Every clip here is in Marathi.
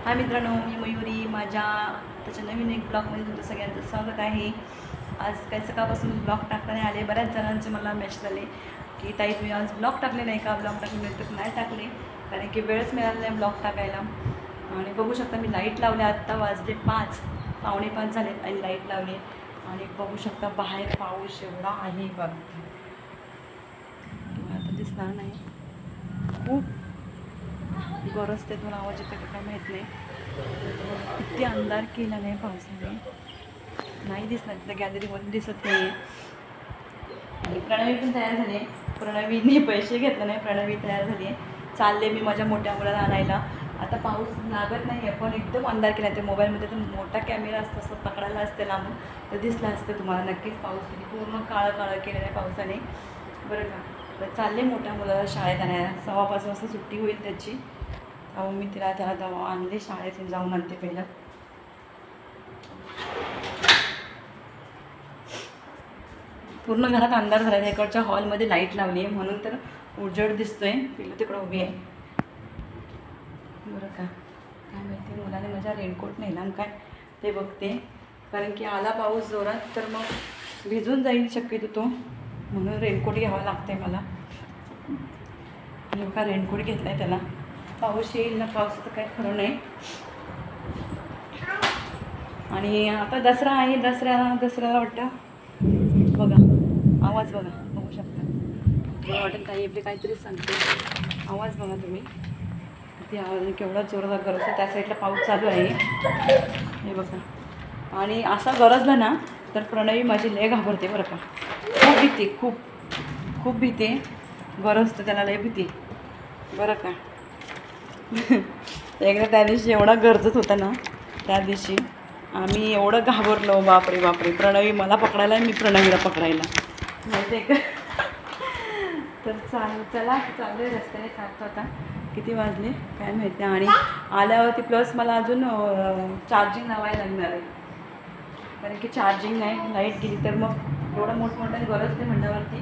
हाय मित्रांनो, मी मयुरी. माझ्या त्याच्या नवीन एक ब्लॉगमध्ये तुमचं सगळ्यांचं स्वागत आहे. आज काही सकाळपासून ब्लॉग टाकता नाही आले. बऱ्याच जणांचे मला मेसेज आले की ताई तुम्ही आज ब्लॉग टाकले नाही का, ब्लॉग टाकले नाही. तर नाही टाकले कारण की वेळच मिळाला नाही ब्लॉग टाकायला. आणि बघू शकता मी लाईट लावले. आत्ता वाजले 5, पावणे 5 झालेत आणि लाईट लावली. आणि बघू शकता बाहेर पाऊस एवढा आहे बघ, आता दिसणार नाही. खूप गरजते, तुम्हाला आवाज येतो का काय माहीत नाही. किती अंधार केला नाही पावसाने, नाही दिसणार तिथं गॅलरीमधून दिसत नाही. आणि प्रणवी पण तयार झाली आहे. प्रणवीने पैसे घेतले नाही, प्रणवी तयार झाली आहे. चालले मी माझ्या मोठ्या मुलाला आणायला. आता पाऊस लागत नाही आहे पण एकदम अंधार केला आहे. ते मोबाईलमध्ये तर मोठा कॅमेरा असतो, असं पकडायला असते लांबून तर दिसलं असतं तुम्हाला नक्कीच. पाऊस किती पूर्ण काळं काळं केलेलं आहे पावसाने, बरं का. तर चालले मोठ्या मुलाला शाळेत आणायला. 5:15 वाजता सुट्टी होईल त्याची. अहो मी त्याला आणले शाळेतून, जाऊन आणते पहिलं. पूर्ण घरात अंधार झाला आहे. इकडच्या हॉलमध्ये लाईट लावली आहे म्हणून तर उजेड दिसतोय. पिल्लू तिकडं उभी आहे, बरं का. काय माहिती मुलाने माझा रेनकोट नेला काय ते बघते, कारण की आला पाऊस जोरात तर मग भिजून जाईल शक्यतो तो, म्हणून रेनकोट घ्यावा लागते मला. बघा रेनकोट घेतला आहे त्याला. पाऊस येईल ना, पावसाचं काय खरं नाही. आणि आता दसरा आहे. दसऱ्याला वाटतं बघा, आवाज बघा, बघू शकता. मला वाटत काही आपले काहीतरी सांगते. आवाज बघा तुम्ही, किती आवाज, केवढा जोरदार गरजतो. त्या साईडला पाऊस चालू आहे हे बघा. आणि असा गरजला ना तर प्रणवी माझी लय घाबरते बरं का. खूप भीती, खूप भीती. गरजतं त्याला लय भीती, बरं का. एकदा त्या दिवशी एवढा गरजत होता ना, त्या दिवशी आम्ही एवढं घाबरलो, बापरे बापरे. प्रणवी मला पकडायला, मी प्रणवीला पकडायला, माहिती आहे का. तर चला चालू रस्त्याने चालतो आता. किती वाजले काय माहिती. आणि आल्यावरती प्लस मला अजून चार्जिंग लावायला लागणार आहे, कारण की चार्जिंग नाही, लाईट गेली तर मग एवढं मोठमोठ्याने गरज नाही म्हणल्यावरती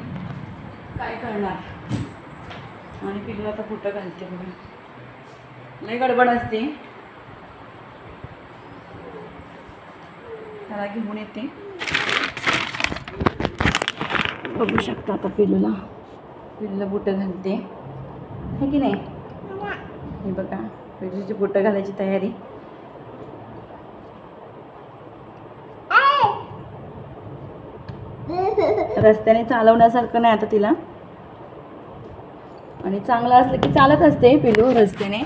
काय करणार. आणि पिल्लू आता कुठं घालते बघा, लई गडबड असते. त्याला घेऊन येते. बघू शकता आता पिल्लूला बुटं घालते, हे की नाही. हे बघा पिल्लूची बुटं घालायची तयारी. रस्त्याने चालवण्यासारखं नाही आता तिला. आणि चांगलं असलं की चालत असते पिल्लू रस्त्याने,